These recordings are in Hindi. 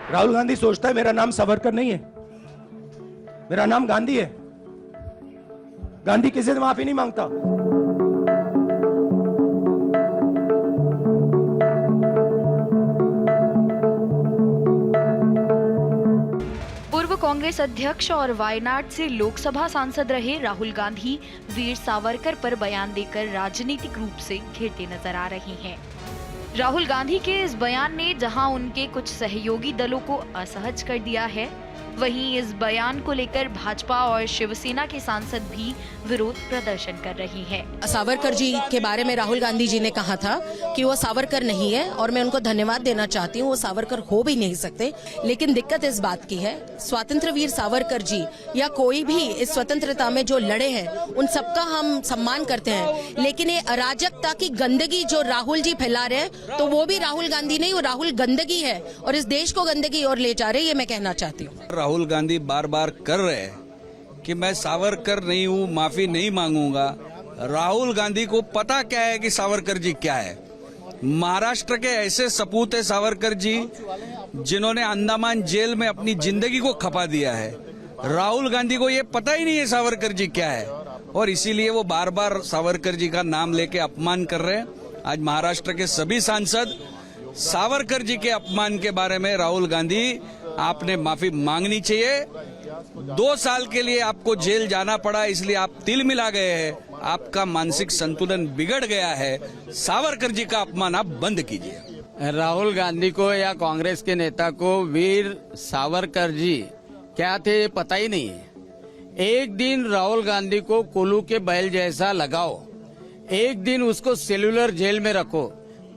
राहुल गांधी सोचता है मेरा नाम सावरकर नहीं है, मेरा नाम गांधी है। गांधी किसी से माफी नहीं मांगता। पूर्व कांग्रेस अध्यक्ष और वायनाड से लोकसभा सांसद रहे राहुल गांधी वीर सावरकर पर बयान देकर राजनीतिक रूप से घिरते नजर आ रहे हैं। राहुल गांधी के इस बयान ने जहां उनके कुछ सहयोगी दलों को असहज कर दिया है, वहीं इस बयान को लेकर भाजपा और शिवसेना के सांसद भी विरोध प्रदर्शन कर रही हैं। सावरकर जी के बारे में राहुल गांधी जी ने कहा था कि वो सावरकर नहीं है और मैं उनको धन्यवाद देना चाहती हूँ। वो सावरकर हो भी नहीं सकते, लेकिन दिक्कत इस बात की है, स्वतंत्र वीर सावरकर जी या कोई भी इस स्वतंत्रता में जो लड़े हैं उन सबका हम सम्मान करते हैं, लेकिन ये अराजकता की गंदगी जो राहुल जी फैला रहे हैं, तो वो भी राहुल गांधी नहीं, वो राहुल गंदगी है और इस देश को गंदगी और ले जा रहे, ये मैं कहना चाहती हूँ। राहुल गांधी बार बार कर रहे हैं कि मैं सावरकर नहीं हूँ, माफी नहीं मांगूंगा। राहुल गांधी को पता क्या है कि सावरकर जी क्या है। महाराष्ट्र के ऐसे सपूत है सावरकर जी जिन्होंने अंडमान जेल में अपनी जिंदगी को खपा दिया है। राहुल गांधी को ये पता ही नहीं है सावरकर जी क्या है, और इसीलिए वो बार बार सावरकर जी का नाम लेके अपमान कर रहे हैं। आज महाराष्ट्र के सभी सांसद सावरकर जी के अपमान के बारे में, राहुल गांधी आपने माफी मांगनी चाहिए। 2 साल के लिए आपको जेल जाना पड़ा, इसलिए आप तिल मिला गए हैं, आपका मानसिक संतुलन बिगड़ गया है। सावरकर जी का अपमान आप बंद कीजिए। राहुल गांधी को या कांग्रेस के नेता को वीर सावरकर जी क्या थे पता ही नहीं है। एक दिन राहुल गांधी को कोल्हू के बैल जैसा लगाओ, एक दिन उसको सेलुलर जेल में रखो,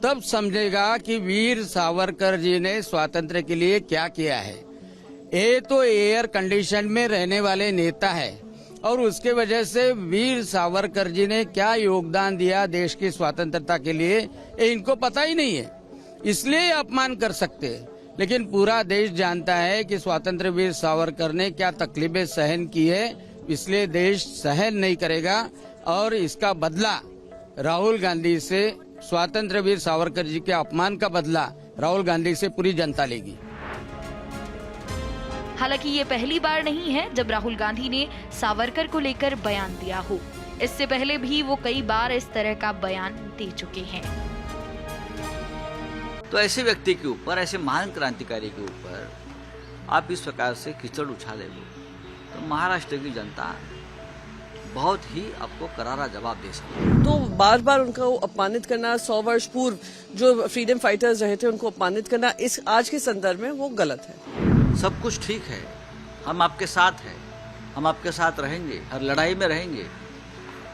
तब समझेगा कि वीर सावरकर जी ने स्वातंत्र्य के लिए क्या किया है। ये तो एयर कंडीशन में रहने वाले नेता है और उसके वजह से वीर सावरकर जी ने क्या योगदान दिया देश की स्वतंत्रता के लिए, ये इनको पता ही नहीं है, इसलिए अपमान कर सकते हैं। लेकिन पूरा देश जानता है कि स्वतंत्र वीर सावरकर ने क्या तकलीफें सहन की है, इसलिए देश सहन नहीं करेगा और इसका बदला राहुल गांधी से, स्वतंत्र वीर सावरकर जी के अपमान का बदला राहुल गांधी से पूरी जनता लेगी। हालांकि ये पहली बार नहीं है जब राहुल गांधी ने सावरकर को लेकर बयान दिया हो। इससे पहले भी वो कई बार इस तरह का बयान दे चुके हैं। तो ऐसे व्यक्ति के ऊपर, ऐसे महान क्रांतिकारी के ऊपर आप इस प्रकार से कीचड़ उछाले तो महाराष्ट्र की जनता बहुत ही आपको करारा जवाब दे सकती है। तो बार बार उनको अपमानित करना, 100 वर्ष पूर्व जो फ्रीडम फाइटर्स रहे थे उनको अपमानित करना इस आज के संदर्भ में वो गलत है। सब कुछ ठीक है, हम आपके साथ हैं, हम आपके साथ रहेंगे, हर लड़ाई में रहेंगे,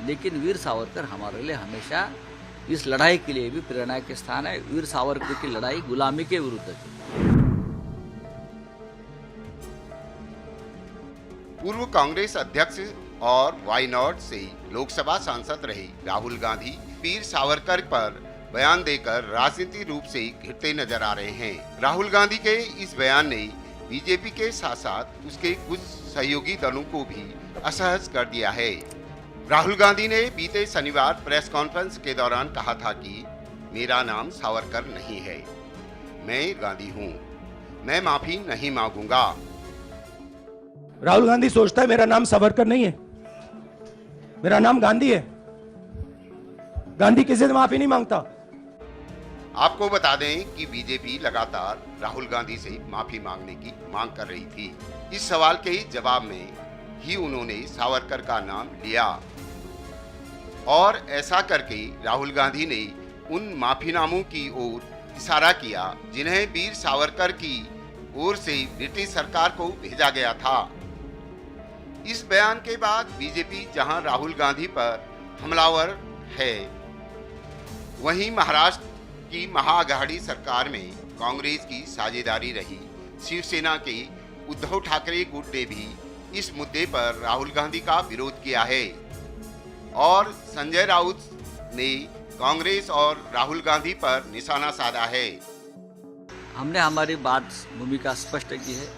लेकिन वीर सावरकर हमारे लिए हमेशा इस लड़ाई के लिए भी प्रेरणा के स्थान है। वीर सावरकर की लड़ाई गुलामी के विरुद्ध थी। पूर्व कांग्रेस अध्यक्ष और वायनाड से लोकसभा सांसद रहे राहुल गांधी वीर सावरकर पर बयान देकर राजनीतिक रूप से घिरते नजर आ रहे हैं। राहुल गांधी के इस बयान ने बीजेपी के साथ साथ उसके कुछ सहयोगी दलों को भी असहज कर दिया है। राहुल गांधी ने बीते शनिवार प्रेस कॉन्फ्रेंस के दौरान कहा था कि मेरा नाम सावरकर नहीं है, मैं गांधी हूं, मैं माफी नहीं मांगूंगा। राहुल गांधी सोचता है मेरा नाम सावरकर नहीं है, मेरा नाम गांधी है। गांधी किसी से माफी नहीं मांगता। आपको बता दें कि बीजेपी लगातार राहुल गांधी से माफी मांगने की मांग कर रही थी। इस सवाल के जवाब में ही उन्होंने सावरकर का नाम लिया और ऐसा करके राहुल गांधी ने उन माफीनामों की ओर इशारा किया जिन्हें वीर सावरकर की ओर से ब्रिटिश सरकार को भेजा गया था। इस बयान के बाद बीजेपी जहां राहुल गांधी पर हमलावर है, वहीं महाराष्ट्र की महाआघाड़ी सरकार में कांग्रेस की साझेदारी रही शिवसेना के उद्धव ठाकरे गुट ने भी इस मुद्दे पर राहुल गांधी का विरोध किया है और संजय राउत ने कांग्रेस और राहुल गांधी पर निशाना साधा है। हमने हमारी भूमिका स्पष्ट की है।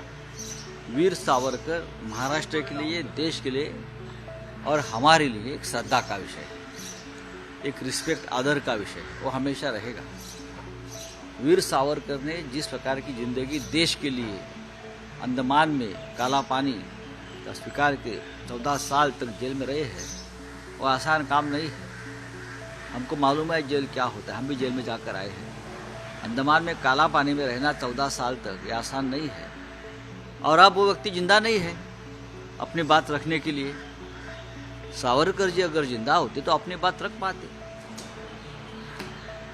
वीर सावरकर महाराष्ट्र के लिए, देश के लिए और हमारे लिए एक श्रद्धा का विषय है, एक रिस्पेक्ट, आदर का विषय, वो हमेशा रहेगा। वीर सावरकर ने जिस प्रकार की जिंदगी देश के लिए अंडमान में काला पानी का स्वीकार के 14 साल तक जेल में रहे हैं, वो आसान काम नहीं है। हमको मालूम है जेल क्या होता है, हम भी जेल में जाकर आए हैं। अंडमान में काला पानी में रहना 14 साल तक ये आसान नहीं है। और अब वो व्यक्ति जिंदा नहीं है अपनी बात रखने के लिए। सावरकर जी अगर जिंदा होते तो अपनी बात रख पाते।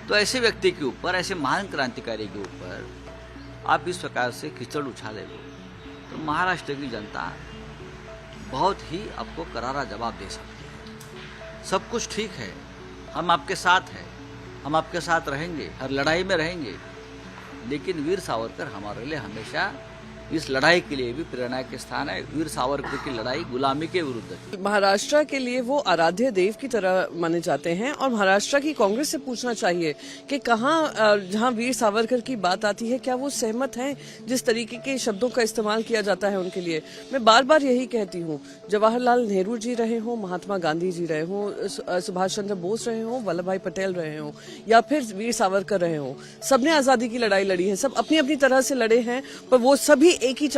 तो ऐसे व्यक्ति के ऊपर, ऐसे महान क्रांतिकारी के ऊपर आप इस प्रकार से कीचड़ उछाले हो तो महाराष्ट्र की जनता बहुत ही आपको करारा जवाब दे सकती है। सब कुछ ठीक है, हम आपके साथ हैं, हम आपके साथ रहेंगे, हर लड़ाई में रहेंगे, लेकिन वीर सावरकर हमारे लिए हमेशा इस लड़ाई के लिए भी प्रेरणा के स्थान है। वीर सावरकर की लड़ाई गुलामी के विरुद्ध थी। महाराष्ट्र के लिए वो आराध्य देव की तरह माने जाते हैं और महाराष्ट्र की कांग्रेस से पूछना चाहिए कि कहाँ जहाँ वीर सावरकर की बात आती है क्या वो सहमत हैं जिस तरीके के शब्दों का इस्तेमाल किया जाता है उनके लिए। मैं बार बार यही कहती हूँ, जवाहरलाल नेहरू जी रहे हों, महात्मा गांधी जी रहे हों, सुभाष चंद्र बोस रहे हों, वल्लभ भाई पटेल रहे हों या फिर वीर सावरकर रहे हों, सबने आजादी की लड़ाई लड़ी है, सब अपनी अपनी तरह से लड़े हैं, पर वो सभी एक ही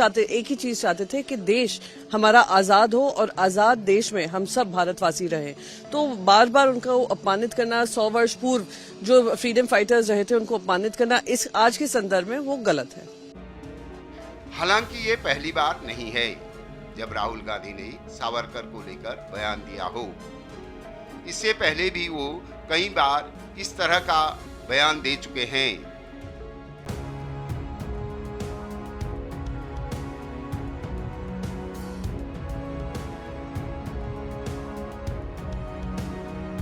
चीज चाहते थे कि देश हमारा आजाद हो और आजाद देश में हम सब भारतवासी रहे। तो बार बार उनको अपमानित करना, 100 वर्ष पूर्व जो फ्रीडम फाइटर्स रहे थे उनको अपमानित करना इस आज के संदर्भ में वो गलत है। हालांकि ये पहली बार नहीं है जब राहुल गांधी ने सावरकर को लेकर बयान दिया हो। इससे पहले भी वो कई बार इस तरह का बयान दे चुके हैं।